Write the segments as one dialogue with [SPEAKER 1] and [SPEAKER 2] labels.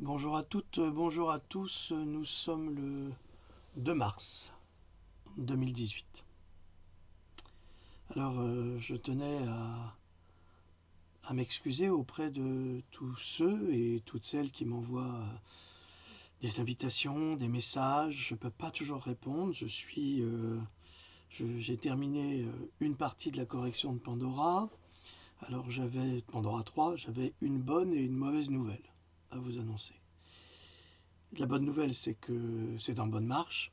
[SPEAKER 1] Bonjour à toutes, bonjour à tous. Nous sommes le 2 mars 2018. Alors, je tenais à m'excuser auprès de tous ceux et toutes celles qui m'envoient des invitations, des messages. Je ne peux pas toujours répondre. J'ai terminé une partie de la correction de Pandora. Alors, j'avais Pandora 3, j'avais une bonne et une mauvaise nouvelle à vous annoncer. La bonne nouvelle, c'est que c'est en bonne marche.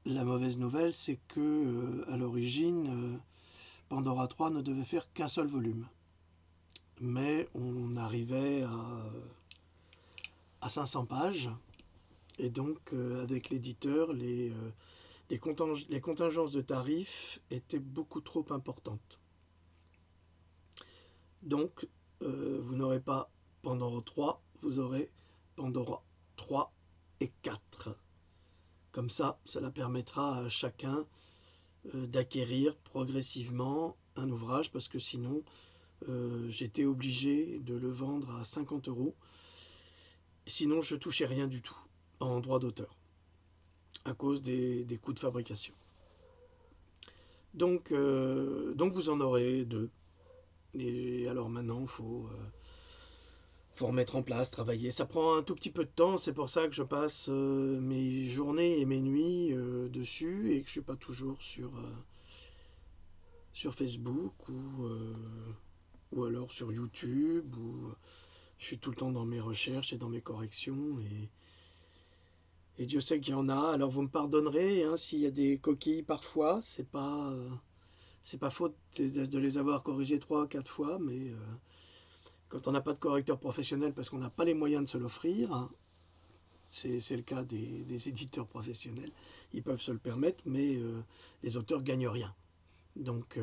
[SPEAKER 1] La mauvaise nouvelle, c'est que à l'origine, Pandora 3 ne devait faire qu'un seul volume. Mais on arrivait à 500 pages. Et donc, avec l'éditeur, les contingences de tarifs étaient beaucoup trop importantes. Donc, vous n'aurez pas Pandora 3, vous aurez Pandora 3 et 4. Comme ça, cela permettra à chacun d'acquérir progressivement un ouvrage, parce que sinon, j'étais obligé de le vendre à 50 euros. Sinon, je touchais rien du tout en droit d'auteur, à cause des coûts de fabrication. Donc vous en aurez deux. Et alors maintenant, faut remettre en place, travailler. Ça prend un tout petit peu de temps, c'est pour ça que je passe mes journées et mes nuits dessus et que je suis pas toujours sur Facebook ou alors sur YouTube, où je suis tout le temps dans mes recherches et dans mes corrections. Et Dieu sait qu'il y en a. Alors vous me pardonnerez hein, s'il y a des coquilles parfois. C'est pas faute de les avoir corrigées 3 ou 4 fois, mais quand on n'a pas de correcteur professionnel parce qu'on n'a pas les moyens de se l'offrir, hein, c'est le cas des éditeurs professionnels, ils peuvent se le permettre, mais les auteurs gagnent rien. Donc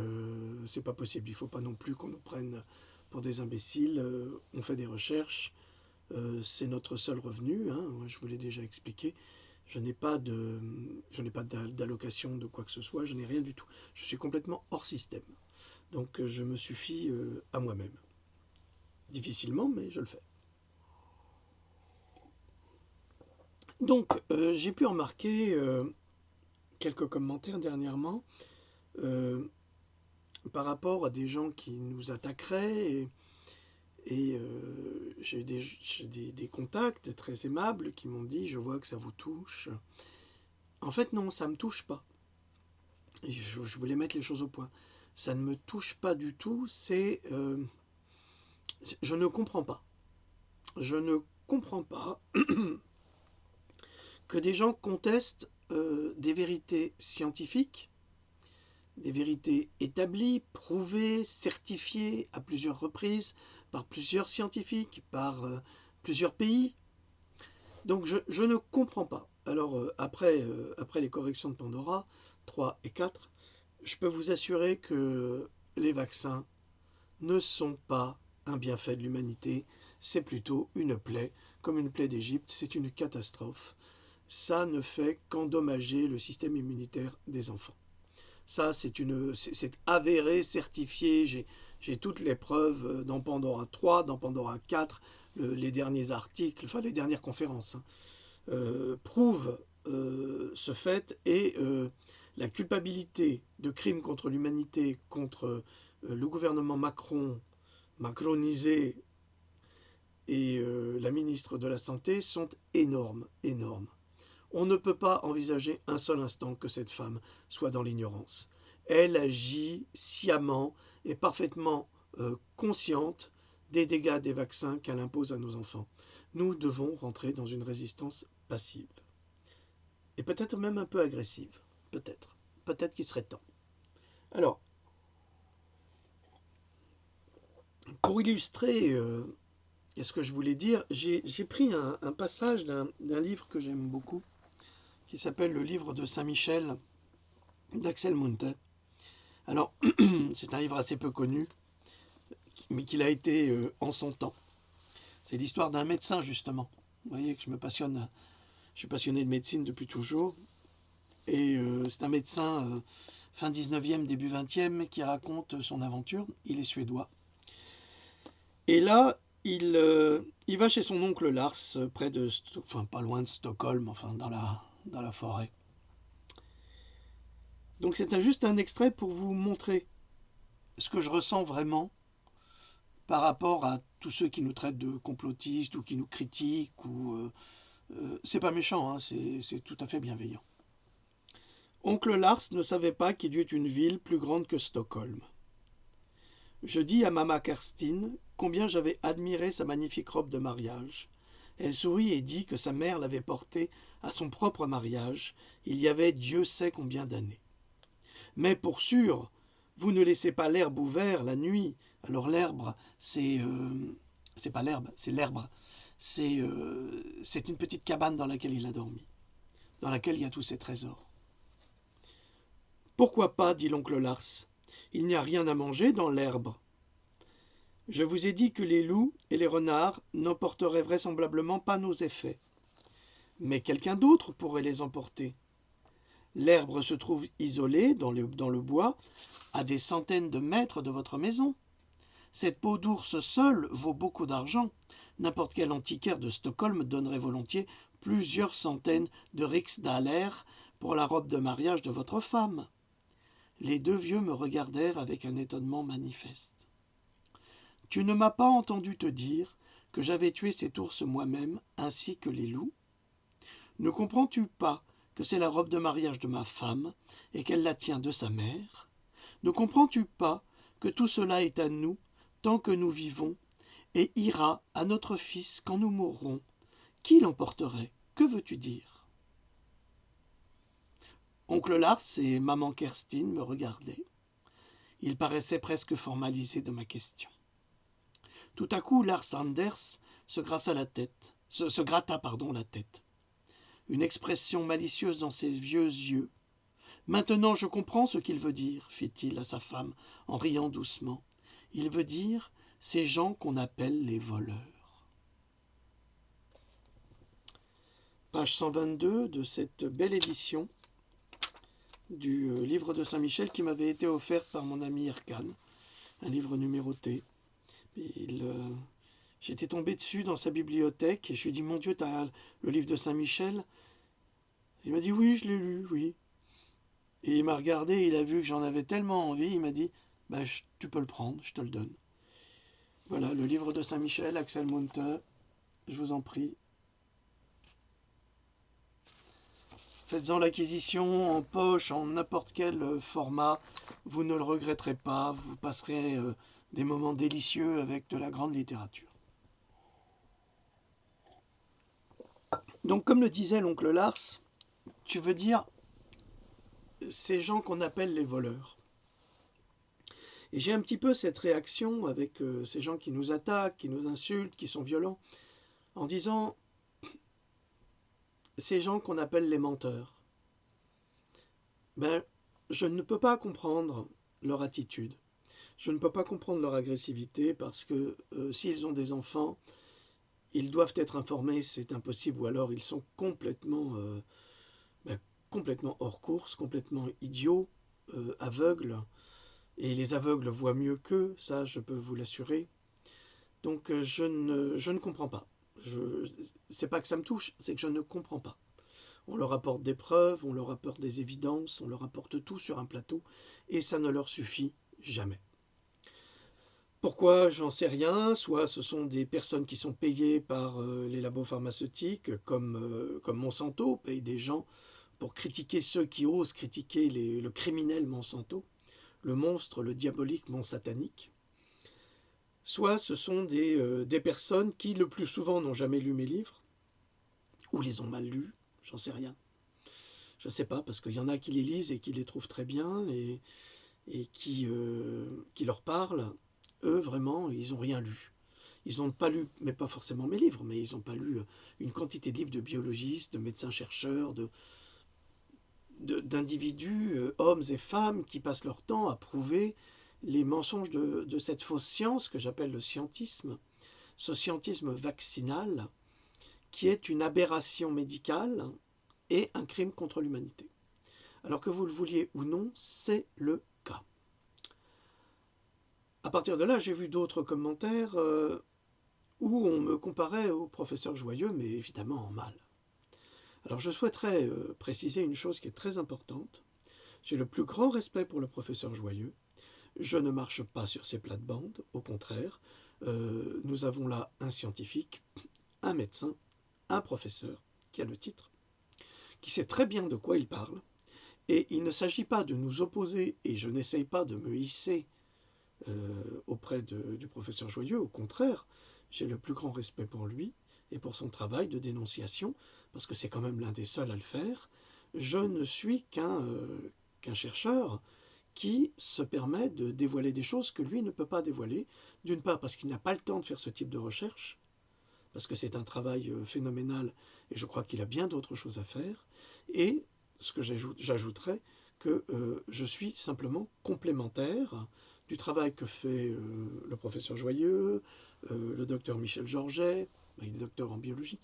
[SPEAKER 1] c'est pas possible. Il ne faut pas non plus qu'on nous prenne pour des imbéciles. On fait des recherches, c'est notre seul revenu. Hein. Moi, je vous l'ai déjà expliqué. Je n'ai pas d'allocation de quoi que ce soit. Je n'ai rien du tout. Je suis complètement hors système. Donc je me suffis à moi-même. Difficilement, mais je le fais. Donc j'ai pu remarquer quelques commentaires dernièrement par rapport à des gens qui nous attaqueraient. Et j'ai des contacts très aimables qui m'ont dit: je vois que ça vous touche. En fait, non, ça ne me touche pas. Et je voulais mettre les choses au point. Ça ne me touche pas du tout. Je ne comprends pas. Je ne comprends pas que des gens contestent des vérités scientifiques, des vérités établies, prouvées, certifiées à plusieurs reprises par plusieurs scientifiques, par plusieurs pays. Donc je ne comprends pas. Alors après les corrections de Pandora 3 et 4, je peux vous assurer que les vaccins ne sont pas un bienfait de l'humanité, c'est plutôt une plaie, comme une plaie d'Égypte, c'est une catastrophe. Ça ne fait qu'endommager le système immunitaire des enfants. Ça, c'est avéré, certifié. J'ai toutes les preuves dans Pandora 3, dans Pandora 4, les derniers articles, enfin les dernières conférences, hein, prouvent ce fait et la culpabilité de crimes contre l'humanité, contre le gouvernement macronisé et la ministre de la Santé sont énormes, énormes. On ne peut pas envisager un seul instant que cette femme soit dans l'ignorance. Elle agit sciemment et parfaitement consciente des dégâts des vaccins qu'elle impose à nos enfants. Nous devons rentrer dans une résistance passive. Et peut-être même un peu agressive. Peut-être. Peut-être qu'il serait temps. Alors, pour illustrer ce que je voulais dire, j'ai pris un passage d'un livre que j'aime beaucoup, qui s'appelle le livre de Saint-Michel d'Axel Munthe. Alors, c'est un livre assez peu connu, mais qu'il a été en son temps. C'est l'histoire d'un médecin, justement. Vous voyez que je suis passionné de médecine depuis toujours. Et c'est un médecin fin 19e, début 20e, qui raconte son aventure. Il est suédois. Et là, il va chez son oncle Lars, près de, enfin pas loin de Stockholm, enfin dans la forêt. Donc c'est juste un extrait pour vous montrer ce que je ressens vraiment par rapport à tous ceux qui nous traitent de complotistes ou qui nous critiquent. C'est pas méchant, hein, c'est tout à fait bienveillant. Oncle Lars ne savait pas qu'il y eut une ville plus grande que Stockholm. Je dis à Mama Kerstin combien j'avais admiré sa magnifique robe de mariage. Elle sourit et dit que sa mère l'avait portée à son propre mariage, il y avait Dieu sait combien d'années. Mais pour sûr, vous ne laissez pas l'herbe ouverte la nuit. Alors l'herbe, c'est pas l'herbe, c'est l'herbe. C'est une petite cabane dans laquelle il a dormi, dans laquelle il y a tous ses trésors. Pourquoi pas, dit l'oncle Lars. Il n'y a rien à manger dans l'herbe. Je vous ai dit que les loups et les renards n'emporteraient vraisemblablement pas nos effets. Mais quelqu'un d'autre pourrait les emporter. L'herbe se trouve isolée dans le bois, à des centaines de mètres de votre maison. Cette peau d'ours seule vaut beaucoup d'argent. N'importe quel antiquaire de Stockholm donnerait volontiers plusieurs centaines de riksdaler pour la robe de mariage de votre femme. Les deux vieux me regardèrent avec un étonnement manifeste. Tu ne m'as pas entendu te dire que j'avais tué cet ours moi-même, ainsi que les loups? Ne comprends-tu pas que c'est la robe de mariage de ma femme et qu'elle la tient de sa mère? Ne comprends-tu pas que tout cela est à nous tant que nous vivons et ira à notre fils quand nous mourrons? Qui l'emporterait? Que veux-tu dire? Oncle Lars et maman Kerstin me regardaient. Ils paraissaient presque formalisés de ma question. Tout à coup, Lars Anders se gratta la tête. Une expression malicieuse dans ses vieux yeux. Maintenant je comprends ce qu'il veut dire, fit-il à sa femme en riant doucement. Il veut dire ces gens qu'on appelle les voleurs. Page 122 de cette belle édition du livre de Saint-Michel qui m'avait été offerte par mon ami Erkan, un livre numéroté. J'étais tombé dessus dans sa bibliothèque et je lui ai dit, mon Dieu, tu as le livre de Saint-Michel? Il m'a dit, oui, je l'ai lu, oui. Et il m'a regardé, il a vu que j'en avais tellement envie, il m'a dit, bah, tu peux le prendre, je te le donne. Voilà, le livre de Saint-Michel, Axel Munthe, je vous en prie. Faites-en l'acquisition en poche, en n'importe quel format, vous ne le regretterez pas, vous passerez des moments délicieux avec de la grande littérature. Donc comme le disait l'oncle Lars, tu veux dire ces gens qu'on appelle les voleurs. Et j'ai un petit peu cette réaction avec ces gens qui nous attaquent, qui nous insultent, qui sont violents, en disant ces gens qu'on appelle les menteurs. Ben, je ne peux pas comprendre leur attitude. Je ne peux pas comprendre leur agressivité parce que s'ils ont des enfants, ils doivent être informés, c'est impossible, ou alors ils sont complètement hors course, complètement idiots, aveugles, et les aveugles voient mieux qu'eux, ça je peux vous l'assurer. Donc je ne comprends pas. C'est pas que ça me touche, c'est que je ne comprends pas. On leur apporte des preuves, on leur apporte des évidences, on leur apporte tout sur un plateau, et ça ne leur suffit jamais. Pourquoi? J'en sais rien. Soit ce sont des personnes qui sont payées par les labos pharmaceutiques, comme Monsanto, paye des gens pour critiquer ceux qui osent critiquer le criminel Monsanto, le monstre, le diabolique Monsatanique. Soit ce sont des personnes qui, le plus souvent, n'ont jamais lu mes livres, ou les ont mal lus, j'en sais rien. Je ne sais pas, parce qu'il y en a qui les lisent et qui les trouvent très bien, et qui leur parlent. Eux, vraiment, ils n'ont rien lu. Ils n'ont pas lu, mais pas forcément mes livres, mais ils n'ont pas lu une quantité de livres de biologistes, de médecins-chercheurs, d'individus, hommes et femmes, qui passent leur temps à prouver les mensonges de cette fausse science que j'appelle le scientisme, ce scientisme vaccinal, qui est une aberration médicale et un crime contre l'humanité. Alors que vous le vouliez ou non, c'est le cas. À partir de là, j'ai vu d'autres commentaires où on me comparait au professeur Joyeux, mais évidemment en mal. Alors je souhaiterais préciser une chose qui est très importante. J'ai le plus grand respect pour le professeur Joyeux. Je ne marche pas sur ses plates-bandes, au contraire. Nous avons là un scientifique, un médecin, un professeur, qui a le titre, qui sait très bien de quoi il parle. Et il ne s'agit pas de nous opposer, et je n'essaye pas de me hisser auprès du professeur Joyeux. Au contraire, j'ai le plus grand respect pour lui et pour son travail de dénonciation, parce que c'est quand même l'un des seuls à le faire. Je ne suis qu'un chercheur qui se permet de dévoiler des choses que lui ne peut pas dévoiler, d'une part parce qu'il n'a pas le temps de faire ce type de recherche, parce que c'est un travail phénoménal et je crois qu'il a bien d'autres choses à faire, et ce que j'ajouterais, que je suis simplement complémentaire du travail que fait le professeur Joyeux, le docteur Michel Georget, il est docteur en biologie,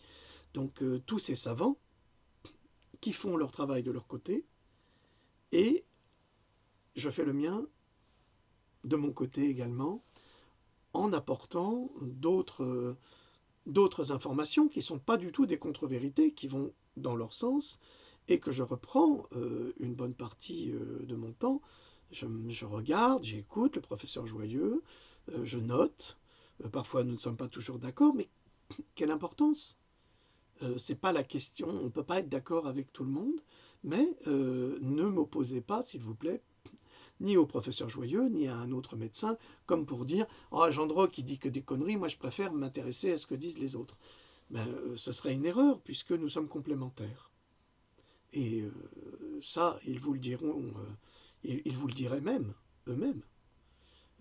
[SPEAKER 1] donc tous ces savants qui font leur travail de leur côté, et je fais le mien de mon côté également, en apportant d'autres informations qui ne sont pas du tout des contre-vérités, qui vont dans leur sens, et que je reprends une bonne partie de mon temps. Je regarde, j'écoute le professeur Joyeux, je note. Parfois nous ne sommes pas toujours d'accord, mais quelle importance? C'est pas la question, on ne peut pas être d'accord avec tout le monde, mais ne m'opposez pas, s'il vous plaît, ni au professeur Joyeux, ni à un autre médecin, comme pour dire « Oh, Jean Dreux qui dit que des conneries, moi je préfère m'intéresser à ce que disent les autres. » Ben, ce serait une erreur, puisque nous sommes complémentaires. Et ça, ils vous le diront, ils vous le diraient même, eux-mêmes.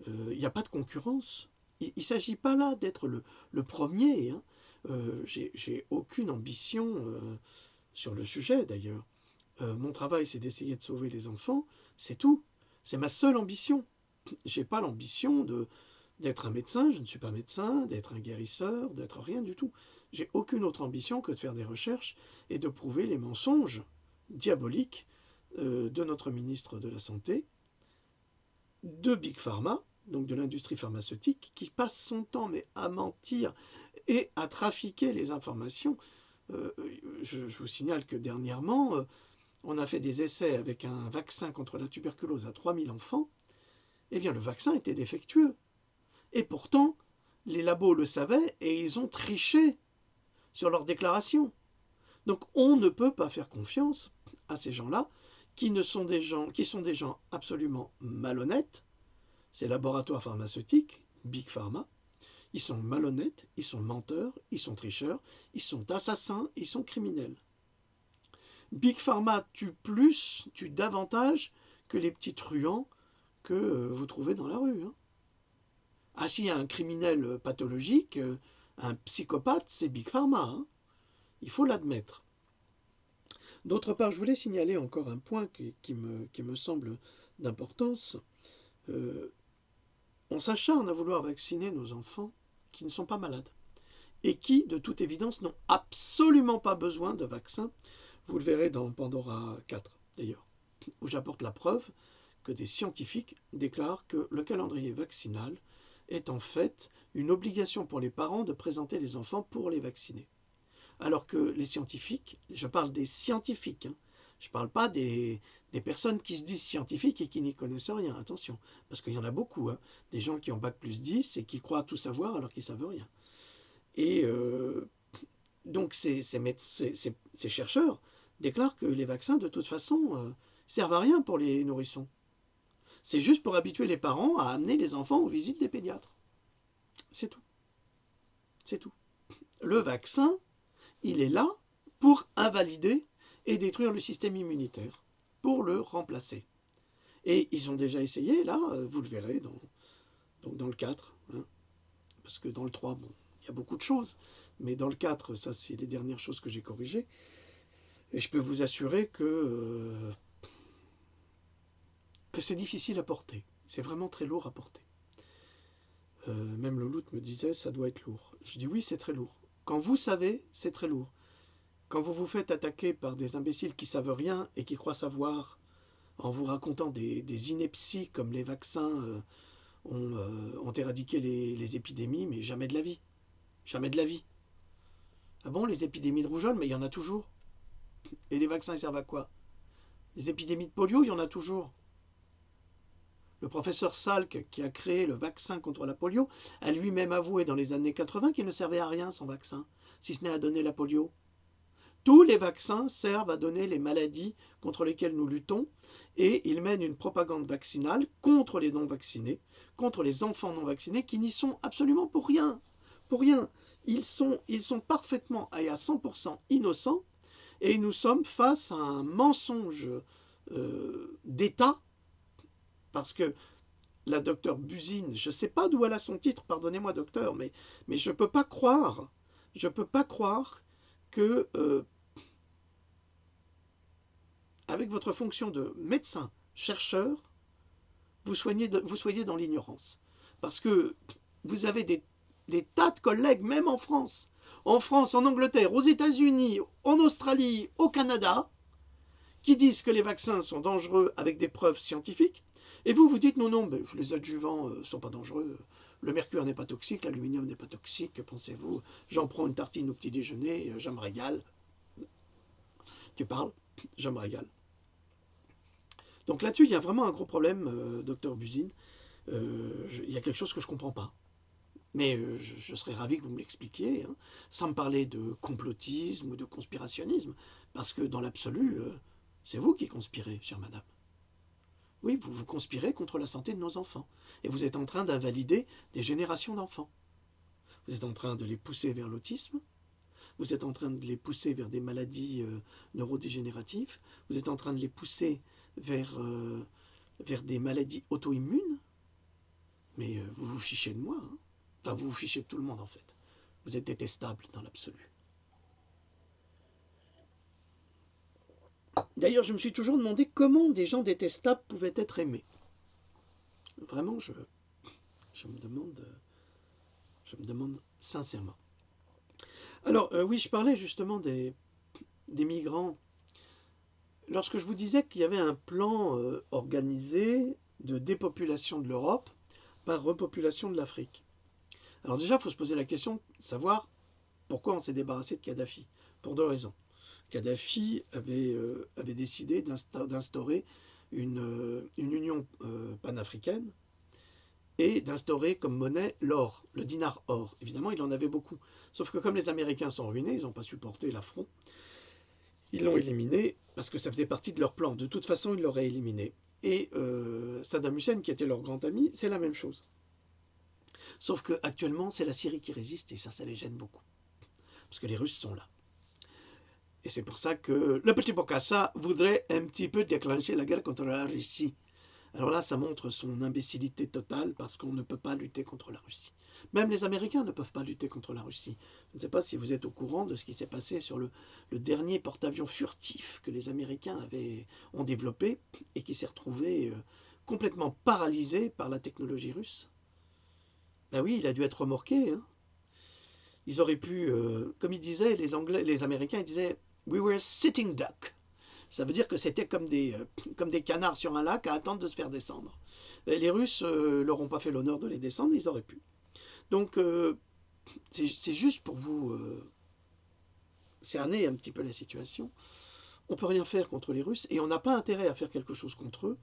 [SPEAKER 1] Il n'y a pas de concurrence. Il ne s'agit pas là d'être le premier. Hein. J'ai aucune ambition sur le sujet, d'ailleurs. Mon travail, c'est d'essayer de sauver les enfants, c'est tout. C'est ma seule ambition. Je n'ai pas l'ambition d'être un médecin, je ne suis pas médecin, d'être un guérisseur, d'être rien du tout. J'ai aucune autre ambition que de faire des recherches et de prouver les mensonges diaboliques de notre ministre de la Santé, de Big Pharma, donc de l'industrie pharmaceutique, qui passe son temps mais à mentir et à trafiquer les informations. Je vous signale que dernièrement, on a fait des essais avec un vaccin contre la tuberculose à 3000 enfants. Eh bien, le vaccin était défectueux. Et pourtant, les labos le savaient et ils ont triché sur leurs déclarations. Donc, on ne peut pas faire confiance à ces gens-là qui sont des gens absolument malhonnêtes. Ces laboratoires pharmaceutiques, Big Pharma, ils sont malhonnêtes, ils sont menteurs, ils sont tricheurs, ils sont assassins, ils sont criminels. Big Pharma tue davantage que les petits truands que vous trouvez dans la rue. Hein. Ah, s'il y a un criminel pathologique, un psychopathe, c'est Big Pharma. Hein. Il faut l'admettre. D'autre part, je voulais signaler encore un point qui me semble d'importance. On s'acharne à vouloir vacciner nos enfants qui ne sont pas malades et qui, de toute évidence, n'ont absolument pas besoin de vaccin. Vous le verrez dans Pandora 4, d'ailleurs, où j'apporte la preuve que des scientifiques déclarent que le calendrier vaccinal est en fait une obligation pour les parents de présenter les enfants pour les vacciner. Alors que les scientifiques, je parle des scientifiques, hein, je ne parle pas des personnes qui se disent scientifiques et qui n'y connaissent rien, attention, parce qu'il y en a beaucoup, hein, des gens qui ont bac+10 et qui croient tout savoir alors qu'ils ne savent rien. Et donc ces chercheurs déclarent que les vaccins, de toute façon, servent à rien pour les nourrissons. C'est juste pour habituer les parents à amener les enfants aux visites des pédiatres. C'est tout. C'est tout. Le vaccin, il est là pour invalider et détruire le système immunitaire, pour le remplacer. Et ils ont déjà essayé, là, vous le verrez dans le 4, hein, parce que dans le 3, bon, il y a beaucoup de choses, mais dans le 4, ça c'est les dernières choses que j'ai corrigées, et je peux vous assurer que c'est difficile à porter, c'est vraiment très lourd à porter. Même Loloute me disait, ça doit être lourd. Je dis oui, c'est très lourd. Quand vous savez, c'est très lourd. Quand vous vous faites attaquer par des imbéciles qui savent rien et qui croient savoir, en vous racontant des inepties comme les vaccins ont éradiqué les épidémies, mais jamais de la vie. Jamais de la vie. Ah bon, les épidémies de rougeole, mais il y en a toujours. Et les vaccins, ils servent à quoi? Les épidémies de polio, il y en a toujours. Le professeur Salk, qui a créé le vaccin contre la polio, a lui-même avoué dans les années 80 qu'il ne servait à rien son vaccin, si ce n'est à donner la polio. Tous les vaccins servent à donner les maladies contre lesquelles nous luttons, et ils mènent une propagande vaccinale contre les non-vaccinés, contre les enfants non-vaccinés qui n'y sont absolument pour rien. Pour rien. Ils sont parfaitement et à 100% innocents, et nous sommes face à un mensonge d'État, parce que la docteure Buzyn, je ne sais pas d'où elle a son titre, pardonnez-moi docteur, mais je ne peux pas croire que, avec votre fonction de médecin, chercheur, vous soyez dans l'ignorance. Parce que vous avez des tas de collègues, même en France, en Angleterre, aux États-Unis, en Australie, au Canada, qui disent que les vaccins sont dangereux avec des preuves scientifiques, et vous dites non, non, mais les adjuvants ne sont pas dangereux, le mercure n'est pas toxique, l'aluminium n'est pas toxique, pensez-vous, j'en prends une tartine au petit déjeuner, je me régale. Tu parles, je me régale. Donc là-dessus, il y a vraiment un gros problème, docteur Buzyn. Il y a quelque chose que je ne comprends pas. Mais je serais ravi que vous me l'expliquiez, hein, sans me parler de complotisme ou de conspirationnisme, parce que dans l'absolu, c'est vous qui conspirez, chère madame. Oui, vous conspirez contre la santé de nos enfants. Et vous êtes en train d'invalider des générations d'enfants. Vous êtes en train de les pousser vers l'autisme. Vous êtes en train de les pousser vers des maladies neurodégénératives. Vous êtes en train de les pousser vers des maladies auto-immunes. Mais vous vous fichez de moi. Hein. Enfin, vous vous fichez de tout le monde, en fait. Vous êtes détestable dans l'absolu. D'ailleurs, je me suis toujours demandé comment des gens détestables pouvaient être aimés. Vraiment, je me demande sincèrement. Alors, oui, je parlais justement des migrants. Lorsque je vous disais qu'il y avait un plan organisé de dépopulation de l'Europe par repopulation de l'Afrique. Alors déjà, il faut se poser la question de savoir pourquoi on s'est débarrassé de Kadhafi. Pour deux raisons. Kadhafi avait décidé d'instaurer une union panafricaine et d'instaurer comme monnaie l'or, le dinar or. Évidemment, il en avait beaucoup. Sauf que comme les Américains sont ruinés, ils n'ont pas supporté l'affront, ils l'ont éliminé parce que ça faisait partie de leur plan. De toute façon, ils l'auraient éliminé. Et Saddam Hussein, qui était leur grand ami, c'est la même chose. Sauf qu'actuellement, c'est la Syrie qui résiste et ça les gêne beaucoup. Parce que les Russes sont là. Et c'est pour ça que le petit Bokassa voudrait un petit peu déclencher la guerre contre la Russie. Alors là, ça montre son imbécilité totale parce qu'on ne peut pas lutter contre la Russie. Même les Américains ne peuvent pas lutter contre la Russie. Je ne sais pas si vous êtes au courant de ce qui s'est passé sur le dernier porte-avions furtif que les Américains ont développé et qui s'est retrouvé complètement paralysé par la technologie russe. Ben oui, il a dû être remorqué. Hein. Ils auraient pu, comme ils disaient, les Américains, ils disaient « We were sitting duck ». Ça veut dire que c'était comme des canards sur un lac à attendre de se faire descendre. Et les Russes leur ont pas fait l'honneur de les descendre, ils auraient pu. Donc, c'est juste pour vous cerner un petit peu la situation. On ne peut rien faire contre les Russes et on n'a pas intérêt à faire quelque chose contre eux.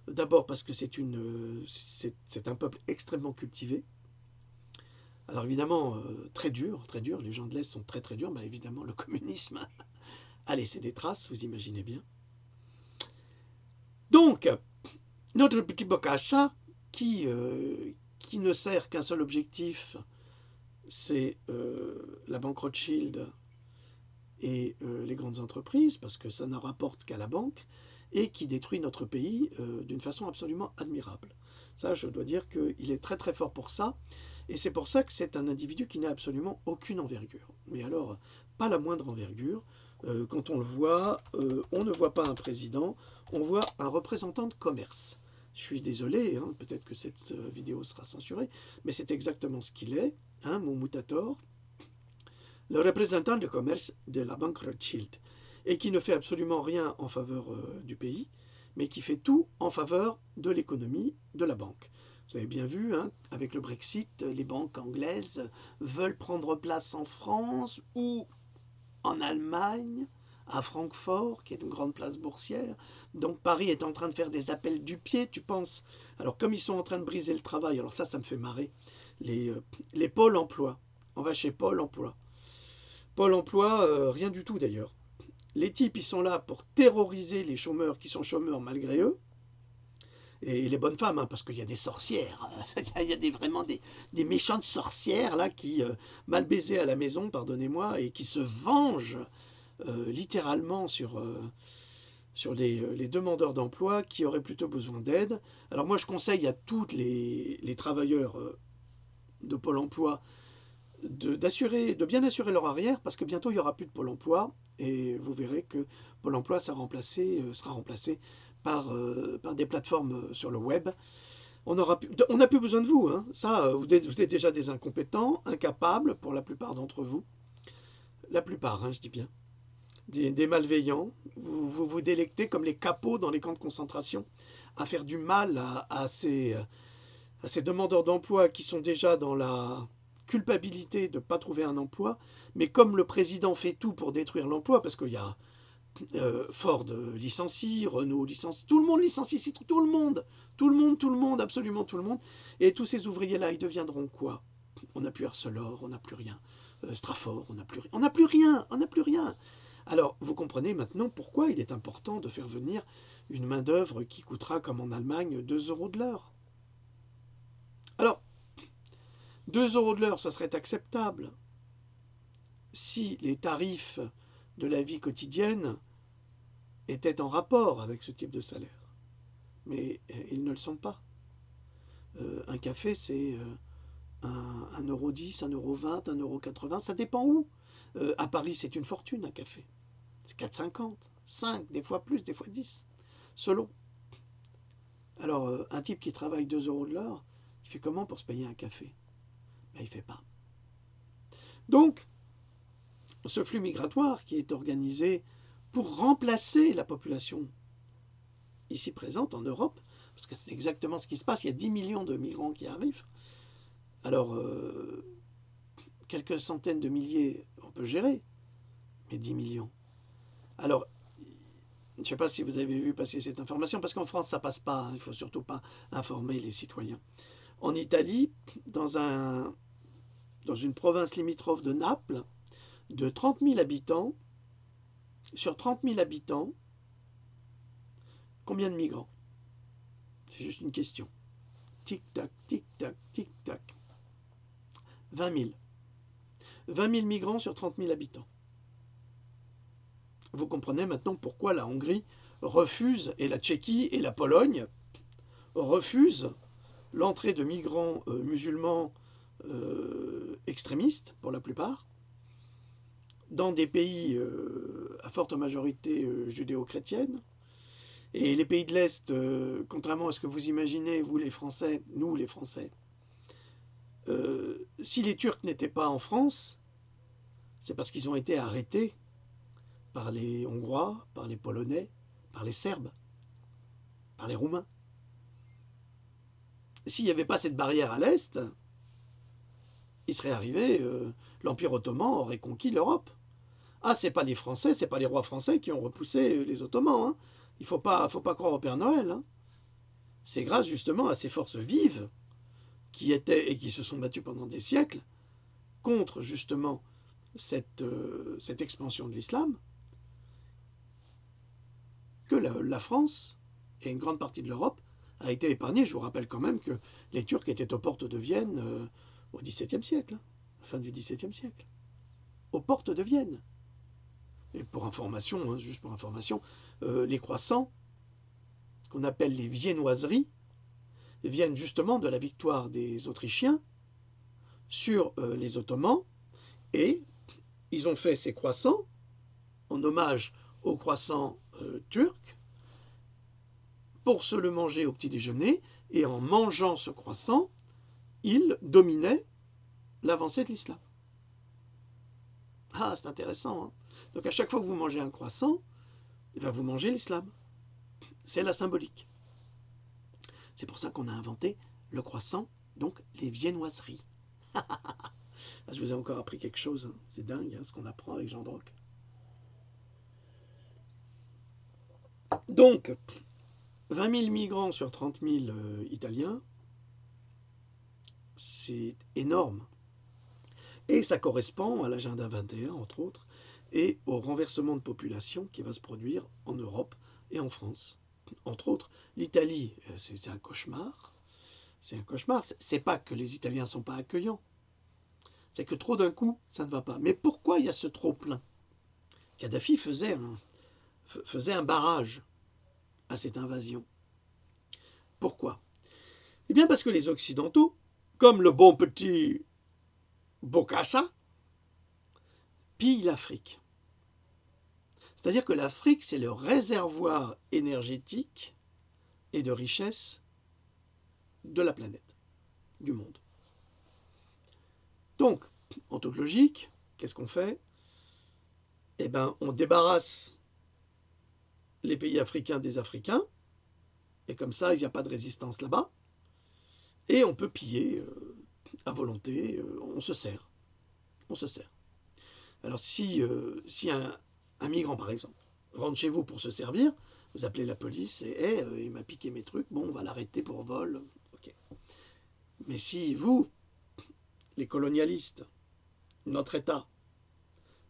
[SPEAKER 1] D'abord parce que c'est un peuple extrêmement cultivé. Alors évidemment, très dur, les gens de l'Est sont très très durs, mais évidemment le communisme a laissé des traces, vous imaginez bien. Donc, notre petit Bokassa, qui ne sert qu'un seul objectif, c'est la banque Rothschild et les grandes entreprises, parce que ça ne rapporte qu'à la banque, et qui détruit notre pays d'une façon absolument admirable. Ça, je dois dire qu'il est très très fort pour ça, et c'est pour ça que c'est un individu qui n'a absolument aucune envergure. Mais alors, pas la moindre envergure. Quand on le voit, on ne voit pas un président, on voit un représentant de commerce. Je suis désolé, hein, peut-être que cette vidéo sera censurée, mais c'est exactement ce qu'il est, hein, mon moutator, le représentant de commerce de la banque Rothschild, et qui ne fait absolument rien en faveur du pays, mais qui fait tout en faveur de l'économie de la banque. Vous avez bien vu, hein, avec le Brexit, les banques anglaises veulent prendre place en France ou en Allemagne, à Francfort, qui est une grande place boursière. Donc Paris est en train de faire des appels du pied, tu penses. Alors comme ils sont en train de briser le travail, alors ça me fait marrer, les pôles emploi. On va chez Pôle emploi. Pôle emploi, rien du tout d'ailleurs. Les types, ils sont là pour terroriser les chômeurs qui sont chômeurs malgré eux. Et les bonnes femmes, hein, parce qu'il y a des sorcières, il y a vraiment des méchantes sorcières là qui, mal baisées à la maison, pardonnez-moi, et qui se vengent littéralement sur les demandeurs d'emploi qui auraient plutôt besoin d'aide. Alors moi je conseille à tous les travailleurs de Pôle emploi de bien assurer leur arrière parce que bientôt il n'y aura plus de Pôle emploi et vous verrez que Pôle emploi sera remplacé par des plateformes sur le web. On n'a plus besoin de vous, hein. Ça, vous êtes déjà des incompétents, incapables pour la plupart d'entre vous. La plupart, hein, je dis bien. Des malveillants. Vous délectez comme les capots dans les camps de concentration à faire du mal à ces demandeurs d'emploi qui sont déjà dans la culpabilité de ne pas trouver un emploi. Mais comme le président fait tout pour détruire l'emploi, parce qu'il y a Ford licencie, Renault licencie, tout le monde licencie, tout le monde, absolument tout le monde. Et tous ces ouvriers-là, ils deviendront quoi? On n'a plus Arcelor, on n'a plus rien. Strafort, on n'a plus rien. On n'a plus rien. Alors, vous comprenez maintenant pourquoi il est important de faire venir une main-d'œuvre qui coûtera, comme en Allemagne, 2 euros de l'heure. Alors, 2 euros de l'heure, ça serait acceptable si les tarifs de la vie quotidienne étaient en rapport avec ce type de salaire. Mais ils ne le sont pas. Un café, c'est 1,10 €, 1,20 €, 1,80 €, ça dépend où. À Paris, c'est une fortune, un café. C'est 4,50, 5, des fois plus, des fois 10, selon. Alors, un type qui travaille 2 euros de l'heure, il fait comment pour se payer un café? Ben, il ne fait pas. Donc, ce flux migratoire qui est organisé pour remplacer la population ici présente en Europe, parce que c'est exactement ce qui se passe, il y a 10 millions de migrants qui arrivent. Alors, quelques centaines de milliers, on peut gérer, mais 10 millions. Alors, je ne sais pas si vous avez vu passer cette information, parce qu'en France, ça ne passe pas, hein, il ne faut surtout pas informer les citoyens. En Italie, dans une province limitrophe de Naples, de 30 000 habitants, sur 30 000 habitants, combien de migrants? C'est juste une question. Tic-tac, tic-tac, tic-tac. 20 000. 20 000 migrants sur 30 000 habitants. Vous comprenez maintenant pourquoi la Hongrie refuse, et la Tchéquie et la Pologne refusent l'entrée de migrants musulmans extrémistes, pour la plupart, dans des pays à forte majorité judéo-chrétienne. Et les pays de l'Est, contrairement à ce que vous imaginez, vous les Français, nous les Français, si les Turcs n'étaient pas en France, c'est parce qu'ils ont été arrêtés par les Hongrois, par les Polonais, par les Serbes, par les Roumains. S'il n'y avait pas cette barrière à l'Est, il serait arrivé, l'Empire ottoman aurait conquis l'Europe. Ah, c'est pas les Français, c'est pas les rois français qui ont repoussé les Ottomans, hein. Il faut pas croire au Père Noël, hein. C'est grâce justement à ces forces vives qui étaient et qui se sont battues pendant des siècles contre justement cette expansion de l'islam que la France et une grande partie de l'Europe a été épargnée. Je vous rappelle quand même que les Turcs étaient aux portes de Vienne au XVIIe siècle, fin du XVIIe siècle, aux portes de Vienne. Et pour information, hein, juste pour information, les croissants, qu'on appelle les viennoiseries, viennent justement de la victoire des Autrichiens sur les Ottomans, et ils ont fait ces croissants en hommage aux croissants turcs pour se le manger au petit déjeuner, et en mangeant ce croissant, ils dominaient l'avancée de l'islam. Ah, c'est intéressant, hein. Donc à chaque fois que vous mangez un croissant, vous mangez l'islam. C'est la symbolique. C'est pour ça qu'on a inventé le croissant, donc les viennoiseries. Je vous ai encore appris quelque chose, hein. C'est dingue hein, ce qu'on apprend avec Jean Droc. Donc, 20 000 migrants sur 30 000 Italiens, c'est énorme. Et ça correspond à l'agenda 21, entre autres, et au renversement de population qui va se produire en Europe et en France. Entre autres, l'Italie, c'est un cauchemar. C'est un cauchemar. C'est pas que les Italiens ne sont pas accueillants. C'est que trop d'un coup, ça ne va pas. Mais pourquoi il y a ce trop-plein? Kadhafi faisait un barrage à cette invasion. Pourquoi? Eh bien parce que les Occidentaux, comme le bon petit Bokassa, pillent l'Afrique. C'est-à-dire que l'Afrique, c'est le réservoir énergétique et de richesse de la planète, du monde. Donc, en toute logique, qu'est-ce qu'on fait? Eh bien, on débarrasse les pays africains des Africains, et comme ça, il n'y a pas de résistance là-bas, et on peut piller à volonté, on se sert. On se sert. Alors, si un migrant, par exemple, rentre chez vous pour se servir, vous appelez la police et il m'a piqué mes trucs, bon, on va l'arrêter pour vol. Okay. Mais si vous, les colonialistes, notre État,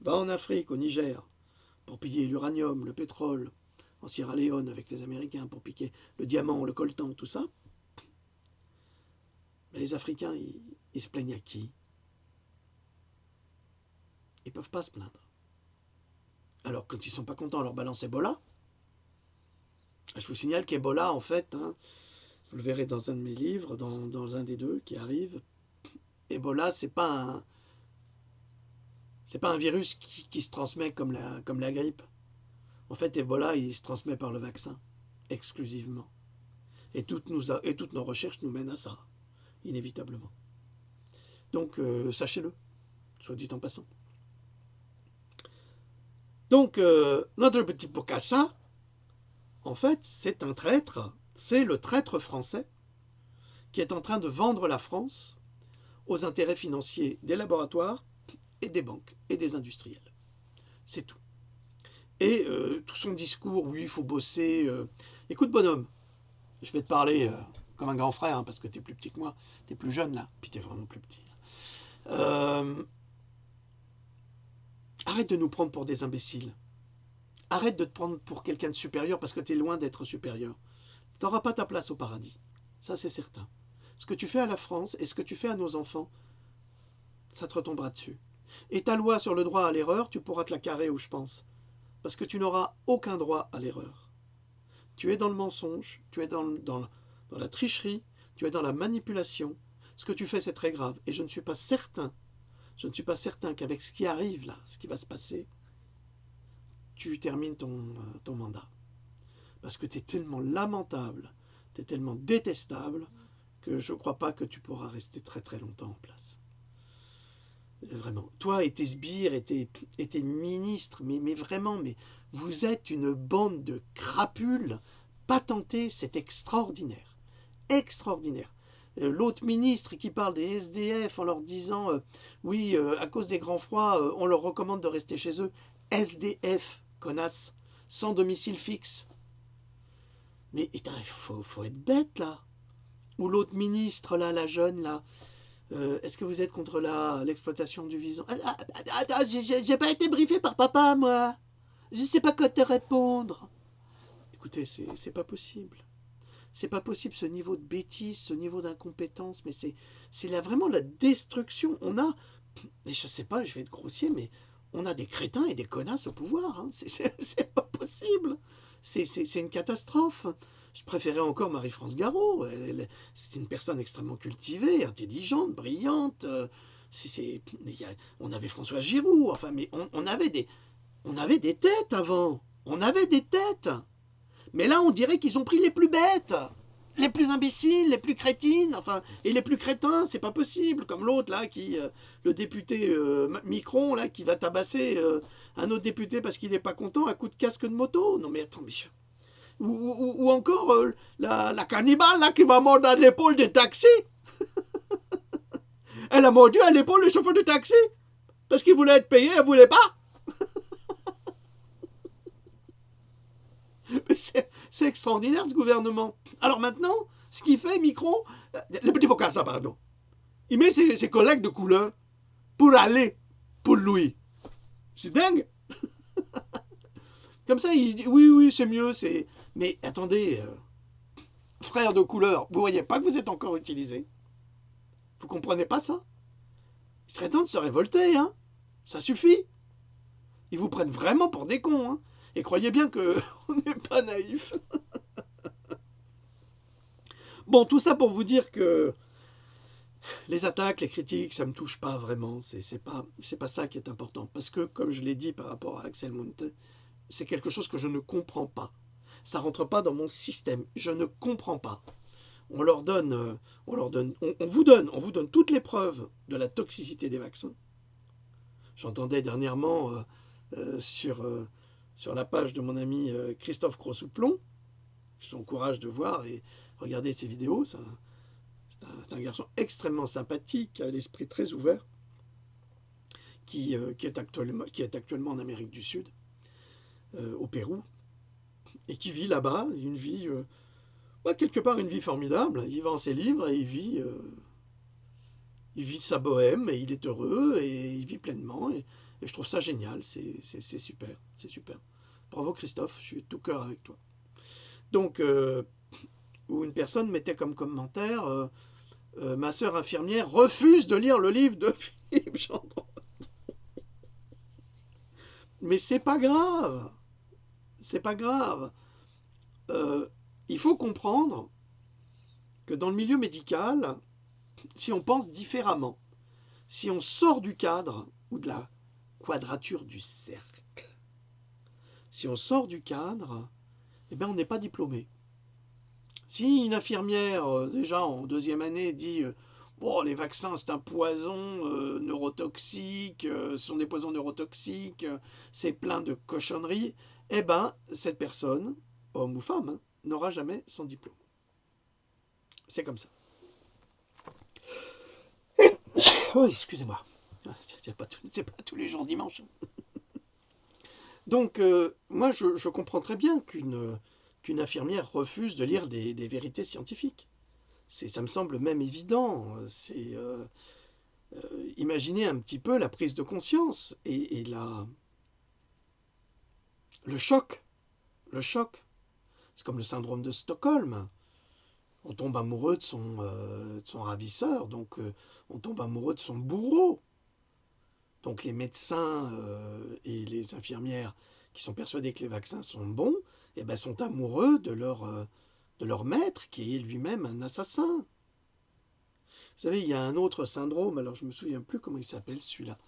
[SPEAKER 1] va en Afrique, au Niger, pour piller l'uranium, le pétrole, en Sierra Leone avec les Américains, pour piquer le diamant, le coltan, tout ça, mais les Africains, ils se plaignent à qui? Ils ne peuvent pas se plaindre. Alors, quand ils ne sont pas contents, on leur balance Ebola. Je vous signale qu'Ebola, en fait, hein, vous le verrez dans un de mes livres, dans un des deux qui arrive, Ebola, c'est pas un virus qui se transmet comme la grippe. En fait, Ebola, il se transmet par le vaccin, exclusivement. Et toutes nos recherches nous mènent à ça, inévitablement. Donc, sachez-le, soit dit en passant. Donc, notre petit Bokassa, en fait, c'est un traître, c'est le traître français qui est en train de vendre la France aux intérêts financiers des laboratoires et des banques et des industriels. C'est tout. Et tout son discours, oui, il faut bosser. Écoute, bonhomme, je vais te parler comme un grand frère, hein, parce que tu es plus petit que moi, tu es plus jeune là, puis tu es vraiment plus petit. Arrête de nous prendre pour des imbéciles. Arrête de te prendre pour quelqu'un de supérieur parce que tu es loin d'être supérieur. Tu n'auras pas ta place au paradis. Ça, c'est certain. Ce que tu fais à la France et ce que tu fais à nos enfants, ça te retombera dessus. Et ta loi sur le droit à l'erreur, tu pourras te la carrer où je pense. Parce que tu n'auras aucun droit à l'erreur. Tu es dans le mensonge, tu es dans la tricherie, tu es dans la manipulation. Ce que tu fais, c'est très grave. Et je ne suis pas certain qu'avec ce qui arrive là, ce qui va se passer, tu termines ton mandat. Parce que tu es tellement lamentable, tu es tellement détestable, que je ne crois pas que tu pourras rester très très longtemps en place. Vraiment. Toi et tes sbires et tes ministres, mais vraiment, mais vous êtes une bande de crapules patentés, c'est extraordinaire. Extraordinaire. L'autre ministre qui parle des SDF en leur disant oui, à cause des grands froids, on leur recommande de rester chez eux. SDF, connasse, sans domicile fixe. Mais il faut être bête là. Ou l'autre ministre là, la jeune là. Est-ce que vous êtes contre l'exploitation du vison? J'ai pas été briefé par papa, moi. Je sais pas quoi te répondre. Écoutez, c'est pas possible. C'est pas possible ce niveau de bêtise, ce niveau d'incompétence, mais c'est là vraiment la destruction. On a, et je sais pas, je vais être grossier, mais on a des crétins et des connasses au pouvoir. Hein. C'est pas possible. C'est une catastrophe. Je préférais encore Marie-France Garot. C'était une personne extrêmement cultivée, intelligente, brillante. On avait François Giroud. Enfin, mais on avait des têtes avant. On avait des têtes. Mais là, on dirait qu'ils ont pris les plus bêtes, les plus imbéciles, les plus crétines, enfin, et les plus crétins, c'est pas possible. Comme l'autre là, le député Micron là, qui va tabasser un autre député parce qu'il n'est pas content à coup de casque de moto. Non mais attends, Ou encore la cannibale là, qui va mordre à l'épaule des taxis. Elle a mordu à l'épaule le chauffeur de taxi parce qu'il voulait être payé, elle voulait pas. C'est extraordinaire ce gouvernement. Alors maintenant, ce qu'il fait, Macron, le petit Bocassa, pardon, il met ses collègues de couleur pour aller pour lui. C'est dingue. Comme ça, il dit oui, oui, c'est mieux. Mais attendez, frère de couleur, vous voyez pas que vous êtes encore utilisé? Vous comprenez pas ça? Il serait temps de se révolter, hein? Ça suffit. Ils vous prennent vraiment pour des cons, hein? Et croyez bien qu'on n'est pas naïfs. Bon, tout ça pour vous dire que les attaques, les critiques, ça me touche pas vraiment. C'est pas ça qui est important. Parce que, comme je l'ai dit par rapport à Axel Munthe, c'est quelque chose que je ne comprends pas. Ça rentre pas dans mon système. Je ne comprends pas. On vous donne toutes les preuves de la toxicité des vaccins. J'entendais dernièrement sur la page de mon ami Christophe Crossouplon, je vous encourage de voir et regarder ses vidéos. C'est un garçon extrêmement sympathique, qui a l'esprit très ouvert, qui est actuellement en Amérique du Sud, au Pérou, et qui vit là-bas une vie, quelque part une vie formidable. Il vend ses livres et il vit sa bohème et il est heureux et il vit pleinement. Et je trouve ça génial, c'est super, c'est super. Bravo Christophe, je suis tout cœur avec toi. Donc, où une personne mettait comme commentaire ma sœur infirmière refuse de lire le livre de Philippe Gendron. Mais c'est pas grave, c'est pas grave. Il faut comprendre que dans le milieu médical, si on pense différemment, si on sort du cadre ou de la quadrature du cercle, si on sort du cadre, eh bien on n'est pas diplômé. Si une infirmière, déjà en deuxième année, dit bon, les vaccins c'est un poison neurotoxique, ce sont des poisons neurotoxiques, c'est plein de cochonneries, eh bien cette personne, homme ou femme, hein, n'aura jamais son diplôme. C'est comme ça. Oh, excusez-moi. C'est pas tous les jours dimanche. Donc, moi, je comprends très bien qu'une infirmière refuse de lire des vérités scientifiques. Ça me semble même évident. Imaginez un petit peu la prise de conscience et le choc. Le choc. C'est comme le syndrome de Stockholm. On tombe amoureux de son ravisseur, donc on tombe amoureux de son bourreau. Donc les médecins et les infirmières qui sont persuadés que les vaccins sont bons, eh ben, sont amoureux de leur maître qui est lui-même un assassin. Vous savez, il y a un autre syndrome, alors je ne me souviens plus comment il s'appelle celui-là.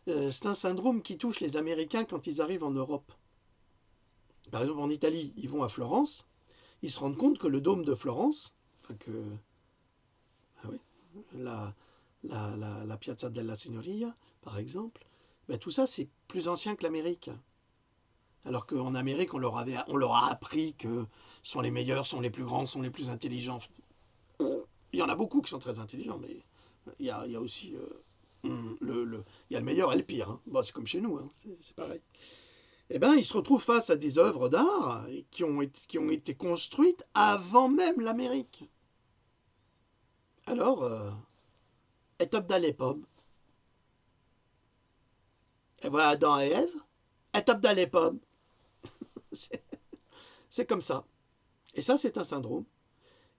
[SPEAKER 1] C'est un syndrome qui touche les Américains quand ils arrivent en Europe. Par exemple, en Italie, ils vont à Florence, ils se rendent compte que le dôme de Florence, la Piazza della Signoria, par exemple, ben, tout ça, c'est plus ancien que l'Amérique. Alors qu'en Amérique, on leur a appris que sont les meilleurs, sont les plus grands, sont les plus intelligents. Il y en a beaucoup qui sont très intelligents, mais il y a aussi il y a le meilleur et le pire. Hein. Bon, c'est comme chez nous, hein, c'est pareil. Eh bien, ils se retrouvent face à des œuvres d'art qui ont été construites avant même l'Amérique. Alors, et top dans les pommes. Et voilà Adam et Ève, et top dans les pommes. C'est comme ça. Et ça, c'est un syndrome.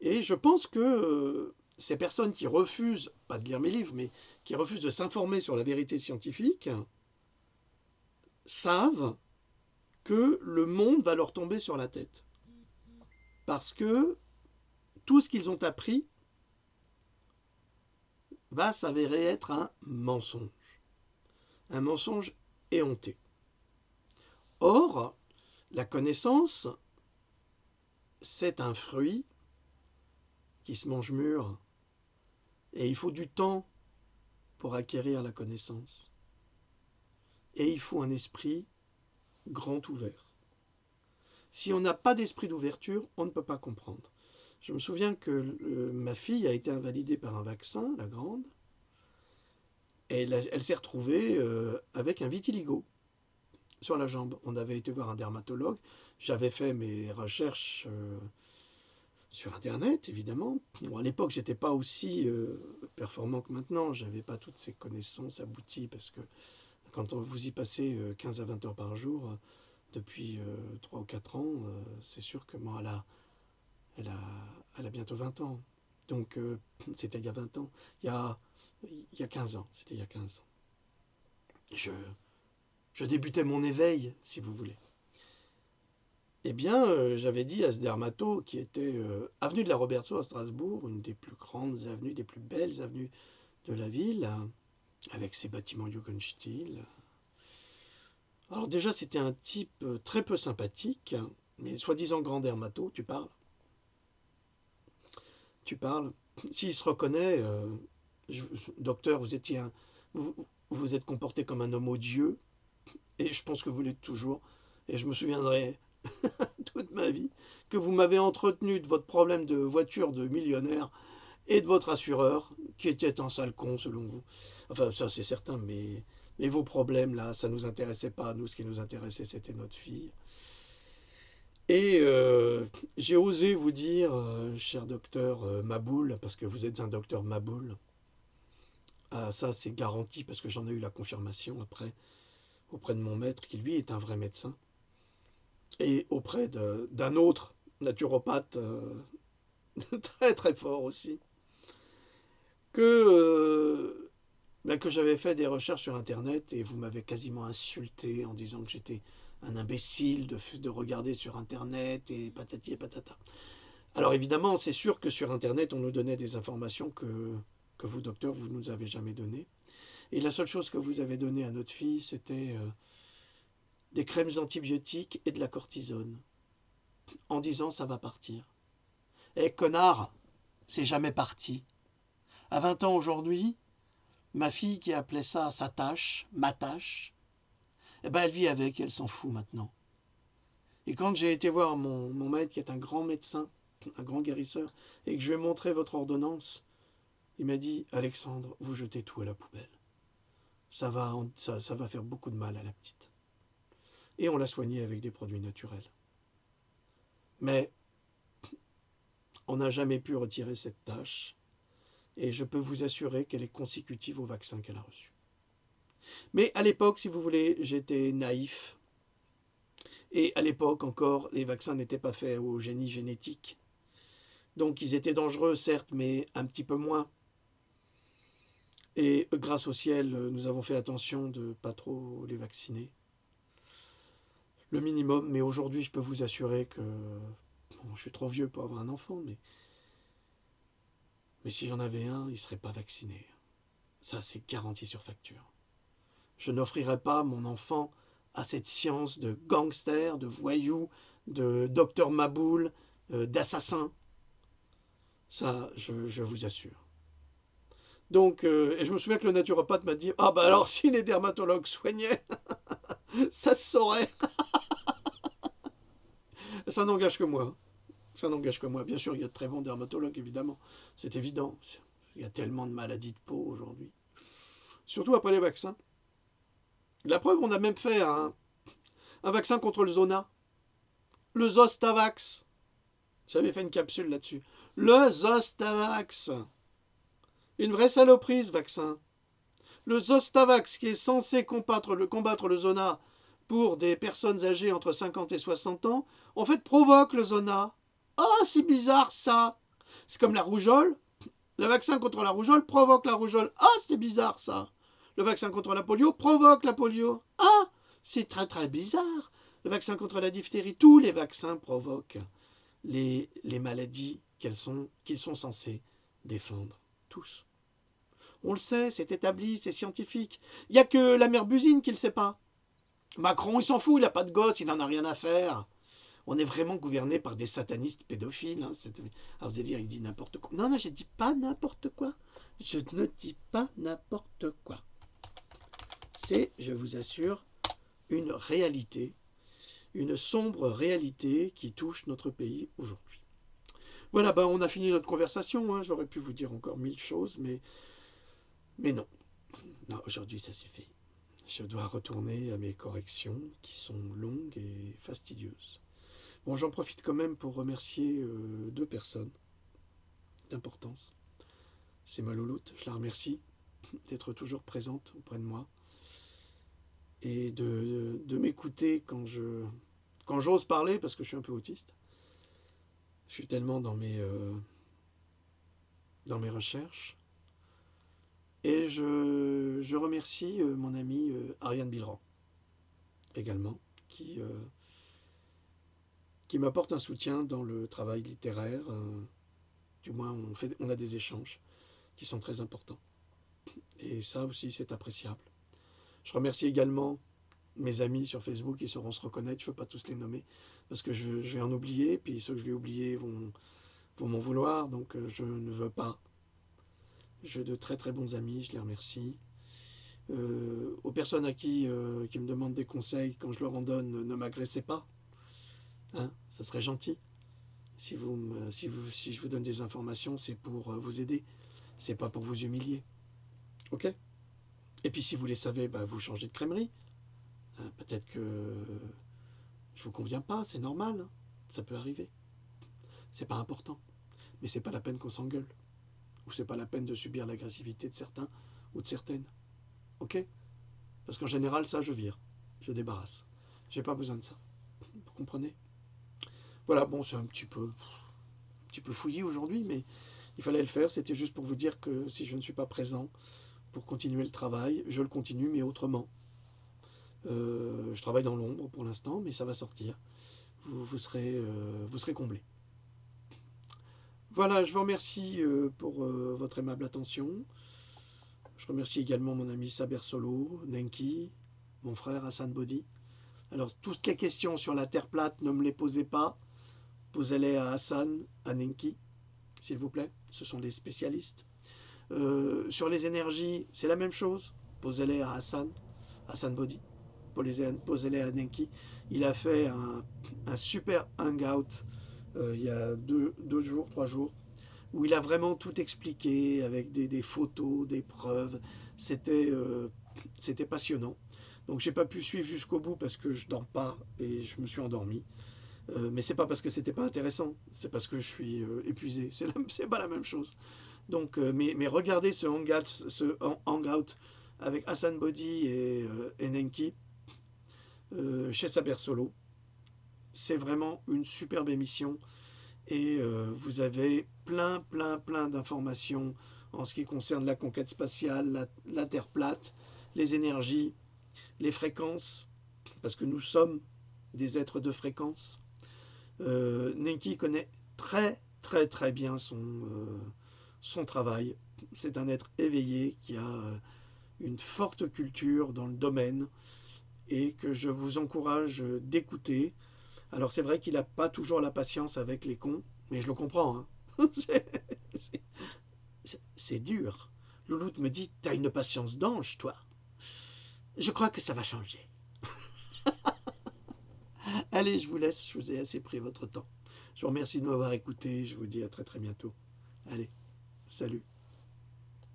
[SPEAKER 1] Et je pense que ces personnes qui refusent, pas de lire mes livres, mais qui refusent de s'informer sur la vérité scientifique, savent que le monde va leur tomber sur la tête. Parce que tout ce qu'ils ont appris va s'avérer être un mensonge éhonté. Or, la connaissance, c'est un fruit qui se mange mûr. Et il faut du temps pour acquérir la connaissance. Et il faut un esprit grand ouvert. Si on n'a pas d'esprit d'ouverture, on ne peut pas comprendre. Je me souviens que ma fille a été invalidée par un vaccin, la grande, et elle s'est retrouvée avec un vitiligo sur la jambe. On avait été voir un dermatologue. J'avais fait mes recherches sur Internet, évidemment. Bon, à l'époque, j'étais pas aussi performant que maintenant. J'avais pas toutes ces connaissances abouties parce que quand vous y passez 15 à 20 heures par jour depuis 3 ou 4 ans, c'est sûr que moi, elle a bientôt 20 ans. Donc, c'était il y a 20 ans. Il y a 15 ans. C'était il y a 15 ans. Je débutais mon éveil, si vous voulez. Eh bien, j'avais dit à ce dermato qui était avenue de la Robertsau à Strasbourg, une des plus grandes avenues, des plus belles avenues de la ville, avec ses bâtiments Jugendstil. Alors déjà, c'était un type très peu sympathique, mais soi-disant grand dermato, tu parles. S'il se reconnaît, docteur, vous vous êtes comporté comme un homme odieux, et je pense que vous l'êtes toujours, et je me souviendrai toute ma vie que vous m'avez entretenu de votre problème de voiture de millionnaire et de votre assureur, qui était un sale con selon vous. Enfin, ça c'est certain, mais vos problèmes là, ça nous intéressait pas. Nous, ce qui nous intéressait, c'était notre fille. Et j'ai osé vous dire, cher docteur Maboul, parce que vous êtes un docteur Maboul. Ah, ça c'est garanti parce que j'en ai eu la confirmation après auprès de mon maître, qui lui est un vrai médecin, et auprès d'un autre naturopathe très très fort aussi, que j'avais fait des recherches sur Internet et vous m'avez quasiment insulté en disant que j'étais un imbécile de regarder sur Internet et patati et patata. Alors évidemment, c'est sûr que sur Internet, on nous donnait des informations que vous, docteur, vous ne nous avez jamais données. Et la seule chose que vous avez donnée à notre fille, c'était des crèmes antibiotiques et de la cortisone, en disant ça va partir. Eh connard, c'est jamais parti. À 20 ans aujourd'hui, ma fille qui appelait ça sa tâche, ma tâche, eh ben elle vit avec, elle s'en fout maintenant. Et quand j'ai été voir mon maître qui est un grand médecin, un grand guérisseur, et que je lui ai montré votre ordonnance, il m'a dit Alexandre, vous jetez tout à la poubelle. Ça va faire beaucoup de mal à la petite. Et on l'a soignée avec des produits naturels. Mais on n'a jamais pu retirer cette tâche, et je peux vous assurer qu'elle est consécutive au vaccin qu'elle a reçu. Mais à l'époque, si vous voulez, j'étais naïf. Et à l'époque encore, les vaccins n'étaient pas faits au génie génétique. Donc ils étaient dangereux, certes, mais un petit peu moins. Et grâce au ciel, nous avons fait attention de ne pas trop les vacciner. Le minimum, mais aujourd'hui, je peux vous assurer que... Bon, je suis trop vieux pour avoir un enfant, mais si j'en avais un, il ne serait pas vacciné. Ça, c'est garanti sur facture. Je n'offrirai pas mon enfant à cette science de gangster, de voyou, de docteur Maboul, d'assassin. Ça, je vous assure. Donc, et je me souviens que le naturopathe m'a dit « Ah bah alors, si les dermatologues soignaient, ça se saurait. » Ça n'engage que moi. Ça n'engage que moi. Bien sûr, il y a de très bons dermatologues, évidemment. C'est évident. Il y a tellement de maladies de peau aujourd'hui. Surtout après les vaccins. La preuve, on a même fait un vaccin contre le zona. Le Zostavax. J'avais fait une capsule là-dessus. Le Zostavax. Une vraie saloperie, ce vaccin. Le Zostavax, qui est censé combattre le zona pour des personnes âgées entre 50 et 60 ans, en fait provoque le zona. Oh, c'est bizarre ça. C'est comme la rougeole. Le vaccin contre la rougeole provoque la rougeole. Ah, c'est bizarre ça. Le vaccin contre la polio provoque la polio. Ah, c'est très très bizarre. Le vaccin contre la diphtérie, tous les vaccins provoquent les maladies qu'ils sont censés défendre. Tous. On le sait, c'est établi, c'est scientifique. Il n'y a que la mère Buzine qui ne le sait pas. Macron, il s'en fout, il n'a pas de gosse, il n'en a rien à faire. On est vraiment gouverné par des satanistes pédophiles. Hein. Alors vous allez dire, il dit n'importe quoi. Non, je ne dis pas n'importe quoi. Je ne dis pas n'importe quoi. C'est, je vous assure, une réalité une sombre réalité qui touche notre pays aujourd'hui. Voilà, ben on a fini notre conversation, hein. J'aurais pu vous dire encore 1000 choses, mais non. Non, aujourd'hui ça suffit. Je dois retourner à mes corrections qui sont longues et fastidieuses. Bon, j'en profite quand même pour remercier deux personnes d'importance. C'est ma louloute, je la remercie d'être toujours présente auprès de moi et de m'écouter quand j'ose parler, parce que je suis un peu autiste. Je suis tellement dans mes recherches. Et je remercie mon ami Ariane Bilran également, qui m'apporte un soutien dans le travail littéraire. Du moins, on a des échanges qui sont très importants. Et ça aussi, c'est appréciable. Je remercie également mes amis sur Facebook qui sauront se reconnaître. Je ne veux pas tous les nommer parce que je vais en oublier. Puis ceux que je vais oublier vont m'en vouloir. Donc je ne veux pas. J'ai de très très bons amis. Je les remercie. Aux personnes qui me demandent des conseils, quand je leur en donne, ne m'agressez pas. Hein, ça serait gentil. Si je vous donne des informations, c'est pour vous aider. C'est pas pour vous humilier. Ok? Et puis si vous les savez, bah, vous changez de crèmerie. Hein, peut-être que je vous conviens pas, c'est normal. Hein, ça peut arriver. C'est pas important. Mais c'est pas la peine qu'on s'engueule. Ou c'est pas la peine de subir l'agressivité de certains ou de certaines. Ok? Parce qu'en général, ça, je vire. Je débarrasse. J'ai pas besoin de ça. Vous comprenez? Voilà, bon, c'est un petit peu fouillis aujourd'hui, mais il fallait le faire. C'était juste pour vous dire que si je ne suis pas présent pour continuer le travail, je le continue, mais autrement. Je travaille dans l'ombre pour l'instant, mais ça va sortir. Vous serez comblés. Voilà, je vous remercie pour votre aimable attention. Je remercie également mon ami Saber Solo, Nenki, mon frère Hassan Bodi. Alors, toutes les questions sur la Terre plate, ne me les posez pas. Posez-les à Hassan, à Nenki, s'il vous plaît. Ce sont des spécialistes. Sur les énergies, c'est la même chose. Posez-les à Hassan Bodi. Posez-les à Nenki. Il a fait un super hangout il y a 3 jours, où il a vraiment tout expliqué avec des photos, des preuves. C'était passionnant. Donc j'ai pas pu suivre jusqu'au bout parce que je dors pas et je me suis endormi. Mais c'est pas parce que c'était pas intéressant, c'est parce que je suis épuisé. C'est pas la même chose. Donc, mais regardez ce hangout avec Hassan Bodi et Nenki chez Saber Solo. C'est vraiment une superbe émission et vous avez plein d'informations en ce qui concerne la conquête spatiale, la Terre plate, les énergies, les fréquences, parce que nous sommes des êtres de fréquence. Nenki connaît très bien son travail. C'est un être éveillé qui a une forte culture dans le domaine et que je vous encourage d'écouter. Alors c'est vrai qu'il n'a pas toujours la patience avec les cons, mais je le comprends. Hein. C'est dur. Louloute me dit, t'as une patience d'ange, toi. Je crois que ça va changer. Allez, je vous laisse, je vous ai assez pris votre temps. Je vous remercie de m'avoir écouté, je vous dis à très bientôt. Allez, salut.